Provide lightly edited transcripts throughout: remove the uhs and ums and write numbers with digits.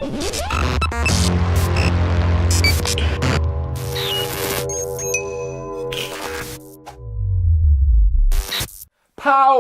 Pow!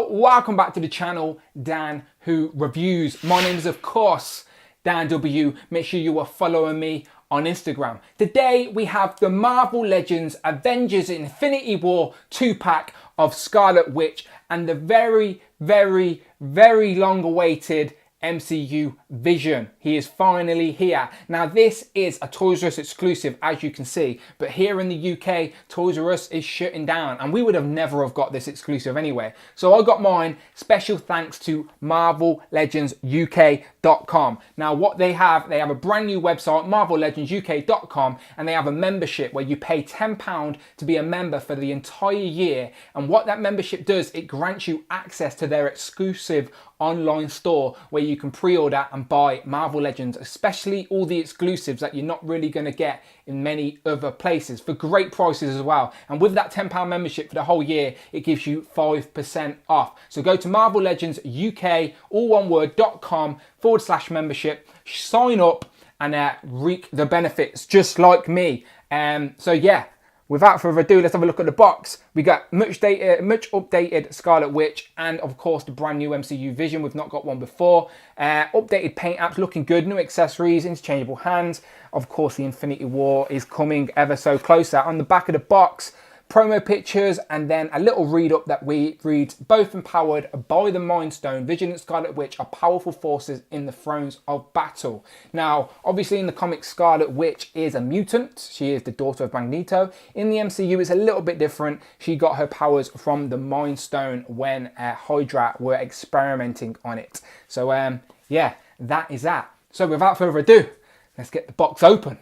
Welcome back to the channel, Dan Who Reviews. My name is, of course, Dan W. Make sure you are following me on Instagram. Today we have the Marvel Legends Avengers Infinity War 2-pack of Scarlet Witch and the very, very, very long awaited MCU Vision. He is finally here. Now this is a Toys R Us exclusive, as you can see, but here in the UK, Toys R Us is shutting down and we would have never have got this exclusive anyway. So I got mine, special thanks to MarvelLegendsUK.com. Now what they have a brand new website, MarvelLegendsUK.com, and they have a membership where you pay £10 to be a member for the entire year. And what that membership does, it grants you access to their exclusive online store where you can pre-order and buy Marvel Legends, especially all the exclusives that you're not really going to get in many other places, for great prices as well. And with that £10 membership for the whole year, it gives you 5% off. So go to Marvel Legends UK, all one word, .com/membership, sign up and reap the benefits just like me. So yeah, without further ado, let's have a look at the box. We got much updated Scarlet Witch and of course the brand new MCU Vision. We've not got one before. Updated paint apps looking good, new accessories, interchangeable hands. Of course the Infinity War is coming ever so closer. On the back of the box, promo pictures and then a little read up that we read, both empowered by the Mind Stone. Vision and Scarlet Witch are powerful forces in the thrones of battle. Now, obviously in the comics, Scarlet Witch is a mutant. She is the daughter of Magneto. In the MCU, it's a little bit different. She got her powers from the Mind Stone when Hydra were experimenting on it. So yeah, that is that. So without further ado, let's get the box open.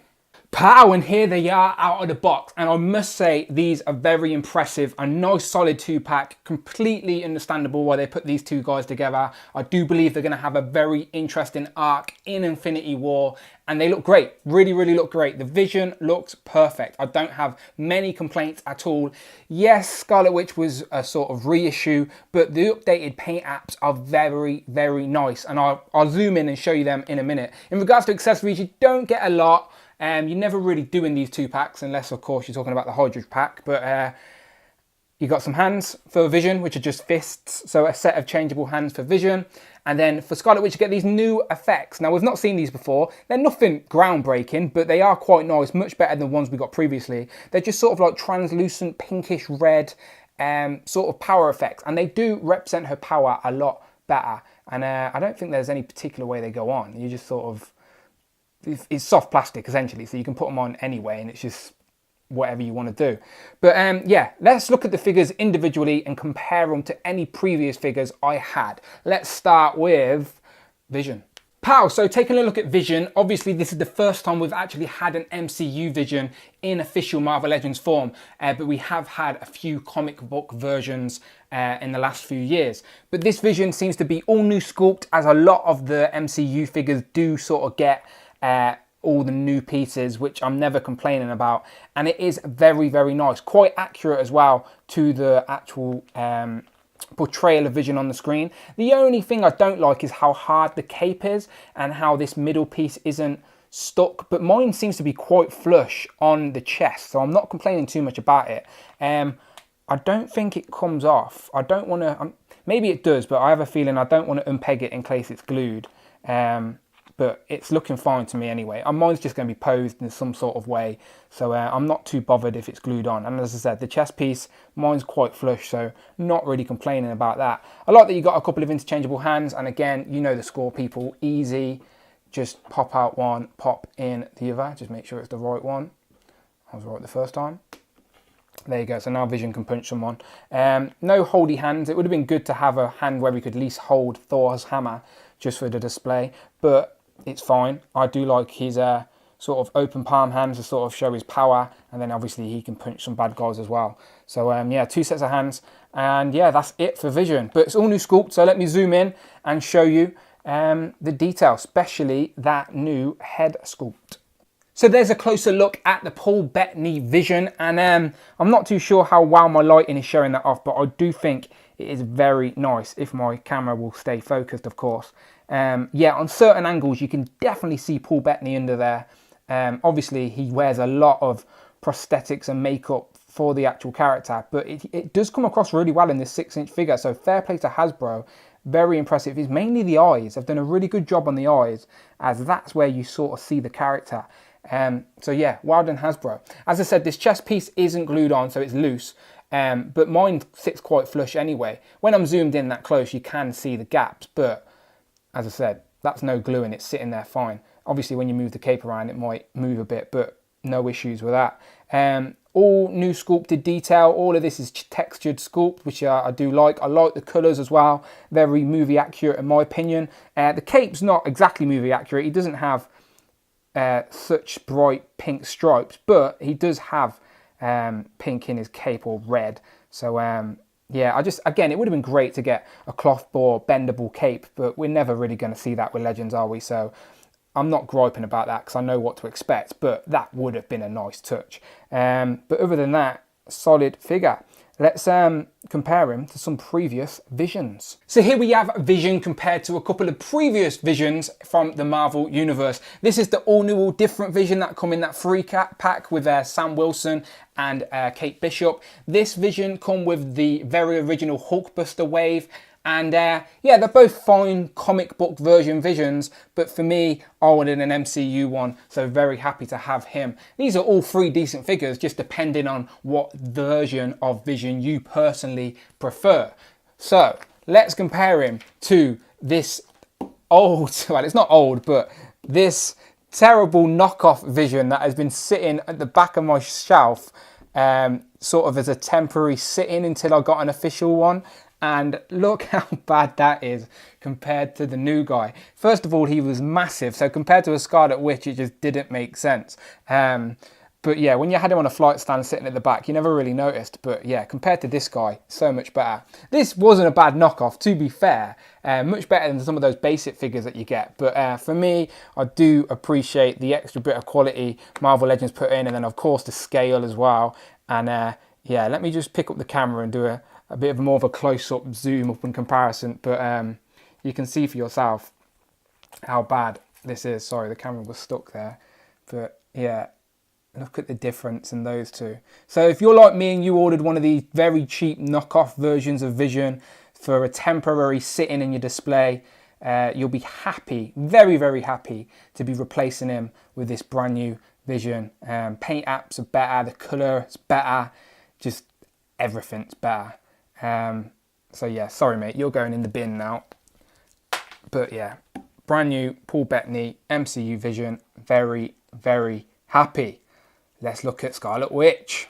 Pow, and here they are out of the box, and I must say these are very impressive. A nice solid 2-pack, completely understandable why they put these two guys together. I do believe they're going to have a very interesting arc in Infinity War, and they look great, really look great. The Vision looks perfect. I don't have many complaints at all. Yes, Scarlet Witch was a sort of reissue, but the updated paint apps are very nice, and I'll zoom in and show you them in a minute. In regards to accessories, you don't get a lot. You never really do in these 2-packs, unless of course you're talking about the Hydra pack, but you got some hands for Vision, which are just fists, so a set of changeable hands for Vision. And then for Scarlet Witch, you get these new effects. Now we've not seen these before. They're nothing groundbreaking, but they are quite nice, much better than the ones we got previously. They're just sort of like translucent pinkish red sort of power effects, and they do represent her power a lot better. And I don't think there's any particular way they go on. You just sort of, it's soft plastic essentially, so you can put them on anyway and it's just whatever you want to do. But yeah, let's look at the figures individually and compare them to any previous figures I had. Let's start with Vision. Pow, so taking a look at Vision, obviously this is the first time we've actually had an MCU Vision in official Marvel Legends form, but we have had a few comic book versions in the last few years. But this Vision seems to be all new sculpt, as a lot of the MCU figures do sort of get all the new pieces, which I'm never complaining about, and it is very nice, quite accurate as well to the actual portrayal of Vision on the screen. The only thing I don't like is how hard the cape is and how this middle piece isn't stuck, but mine seems to be quite flush on the chest, so I'm not complaining too much about it. I don't think it comes off. I don't want to, maybe it does, but I have a feeling I don't want to unpeg it in case it's glued. But it's looking fine to me anyway. And mine's just going to be posed in some sort of way, so I'm not too bothered if it's glued on. And as I said, the chest piece, mine's quite flush, so not really complaining about that. I like that you got a couple of interchangeable hands, and again, you know the score, people, easy. Just pop out one, pop in the other. Just make sure it's the right one. I was right the first time. There you go, so now Vision can punch someone. No holdy hands. It would have been good to have a hand where we could at least hold Thor's hammer just for the display, but it's fine. I do like his sort of open palm hands to sort of show his power, and then obviously he can punch some bad guys as well. So yeah, 2 sets of hands, and yeah, that's it for Vision. But it's all new sculpt, so let me zoom in and show you the detail, especially that new head sculpt. So there's a closer look at the Paul Bettany Vision, and I'm not too sure how well my lighting is showing that off, but I do think it is very nice, if my camera will stay focused, of course. Yeah, on certain angles, you can definitely see Paul Bettany under there. Obviously, he wears a lot of prosthetics and makeup for the actual character, but it does come across really well in this 6-inch figure. So fair play to Hasbro. Very impressive. It's mainly the eyes. I've done a really good job on the eyes, as that's where you sort of see the character. So yeah, well done Hasbro. As I said, this chest piece isn't glued on, so it's loose. But mine sits quite flush anyway. When I'm zoomed in that close, you can see the gaps, but as I said, that's no gluing, it's sitting there fine. Obviously, when you move the cape around, it might move a bit, but no issues with that. All new sculpted detail. All of this is textured sculpt, which I do like. I like the colours as well. Very movie accurate in my opinion. The cape's not exactly movie accurate. He doesn't have such bright pink stripes, but he does have pink in his cape, or red. So yeah, again, it would have been great to get a cloth bore bendable cape, but we're never really going to see that with Legends, are we? So I'm not griping about that because I know what to expect, but that would have been a nice touch. But other than that, solid figure. Let's compare him to some previous Visions. So here we have Vision compared to a couple of previous Visions from the Marvel Universe. This is the all new, all different Vision that come in that free pack with Sam Wilson and Kate Bishop. This Vision come with the very original Hulkbuster wave. And yeah, they're both fine comic book version Visions, but for me, I wanted an MCU one, so very happy to have him. These are all 3 decent figures, just depending on what version of Vision you personally prefer. So let's compare him to this old, well, it's not old, but this terrible knockoff Vision that has been sitting at the back of my shelf, sort of as a temporary sit-in until I got an official one. And look how bad that is compared to the new guy. First of all, he was massive. So compared to a Scarlet Witch, it just didn't make sense. But yeah, when you had him on a flight stand sitting at the back, you never really noticed. But yeah, compared to this guy, so much better. This wasn't a bad knockoff, to be fair. Much better than some of those basic figures that you get. But for me, I do appreciate the extra bit of quality Marvel Legends put in. And then, of course, the scale as well. And yeah, let me just pick up the camera and do a bit of more of a close-up zoom up in comparison, but you can see for yourself how bad this is. Sorry, the camera was stuck there, but yeah, look at the difference in those two. So if you're like me and you ordered one of these very cheap knockoff versions of Vision for a temporary sit-in in your display, you'll be happy, very, very happy to be replacing him with this brand new Vision. Paint apps are better, the colour is better, just everything's better. So yeah, sorry mate, you're going in the bin now. But yeah, brand new Paul Bettany MCU Vision, very, very happy. Let's look at Scarlet Witch.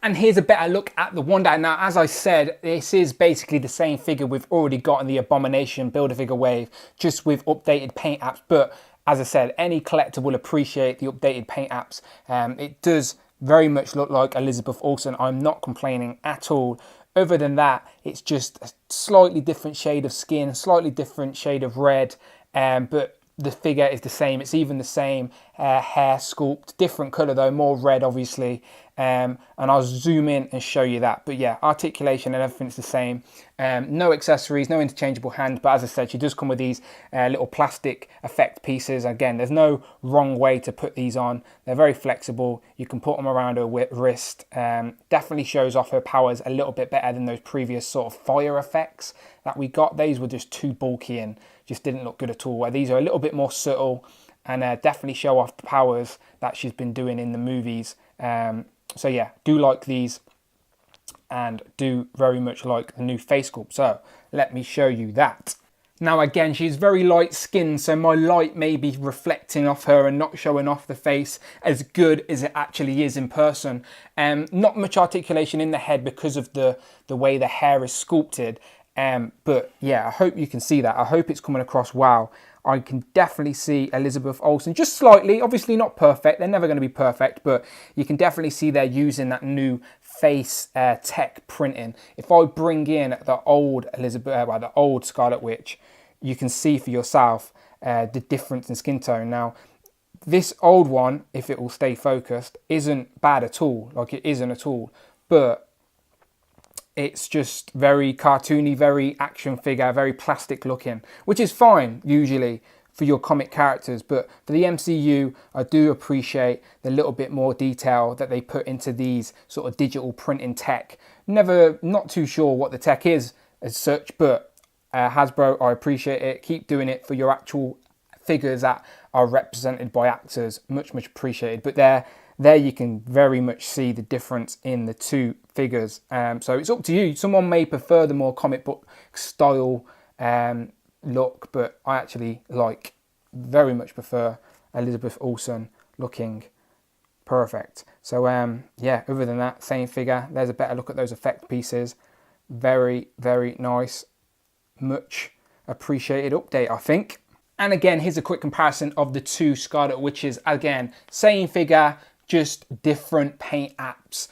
And here's a better look at the Wonder. Now, as I said, this is basically the same figure we've already got in the Abomination Build-A-Figure wave, just with updated paint apps. But as I said, any collector will appreciate the updated paint apps. It does very much look like Elizabeth Olsen. I'm not complaining at all. Other than that, it's just a slightly different shade of skin, a slightly different shade of red, but the figure is the same. It's even the same hair sculpt, different colour though, more red obviously. And I'll zoom in and show you that. But yeah, articulation and everything's the same. No accessories, no interchangeable hand, but as I said, she does come with these little plastic effect pieces. Again, there's no wrong way to put these on. They're very flexible. You can put them around her wrist. Definitely shows off her powers a little bit better than those previous sort of fire effects that we got. These were just too bulky and just didn't look good at all. Where these are a little bit more subtle and definitely show off the powers that she's been doing in the movies. So yeah, do like these and do very much like the new face sculpt. So let me show you that. Now again, she's very light skinned, so my light may be reflecting off her and not showing off the face as good as it actually is in person. Not much articulation in the head because of the way the hair is sculpted. But yeah, I hope you can see that. I hope it's coming across well. I can definitely see Elizabeth Olsen just slightly, obviously not perfect. They're never going to be perfect, but you can definitely see they're using that new face tech printing. If I bring in the old the old Scarlet Witch, you can see for yourself the difference in skin tone. Now, this old one, if it will stay focused, isn't bad at all. Like, it isn't at all. But it's just very cartoony, very action figure, very plastic looking, which is fine usually for your comic characters, but for the MCU, I do appreciate the little bit more detail that they put into these sort of digital printing tech. Not too sure what the tech is as such, but Hasbro, I appreciate it. Keep doing it for your actual figures that are represented by actors. Much appreciated. But there you can very much see the difference in the two figures. So it's up to you. Someone may prefer the more comic book style look, but I actually very much prefer Elizabeth Olsen looking perfect. So yeah, other than that, same figure. There's a better look at those effect pieces. Very nice, much appreciated update, I think. And again, here's a quick comparison of the two Scarlet Witches. Again, same figure, just different paint apps.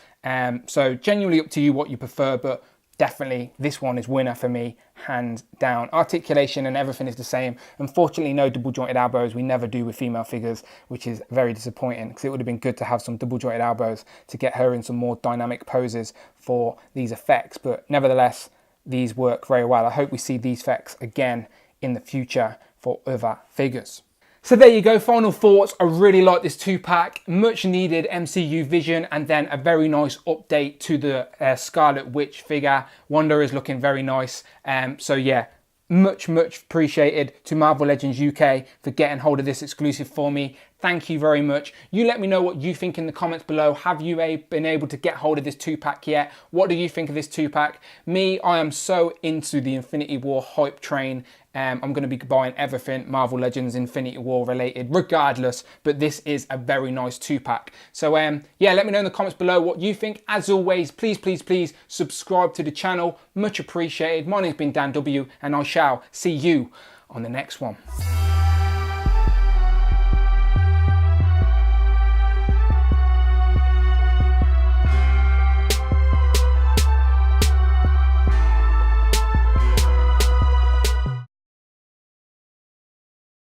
So genuinely up to you what you prefer, but definitely this one is winner for me, hands down. Articulation and everything is the same. Unfortunately, no double jointed elbows. We never do with female figures, which is very disappointing, because it would have been good to have some double jointed elbows to get her in some more dynamic poses for these effects. But nevertheless, these work very well. I hope we see these effects again in the future for other figures. So there you go, final thoughts. I really like this 2-pack, much needed MCU vision, and then a very nice update to the Scarlet Witch figure. Wanda is looking very nice. So yeah, much appreciated to Marvel Legends UK for getting hold of this exclusive for me. Thank you very much. You let me know what you think in the comments below. Have you been able to get hold of this 2-pack yet? What do you think of this 2-pack? Me, I am so into the Infinity War hype train. I'm going to be buying everything Marvel Legends Infinity War related regardless, but this is a very nice 2-pack. So yeah, let me know in the comments below what you think. As always, please subscribe to the channel. Much appreciated. My name's been Dan W, and I shall see you on the next one.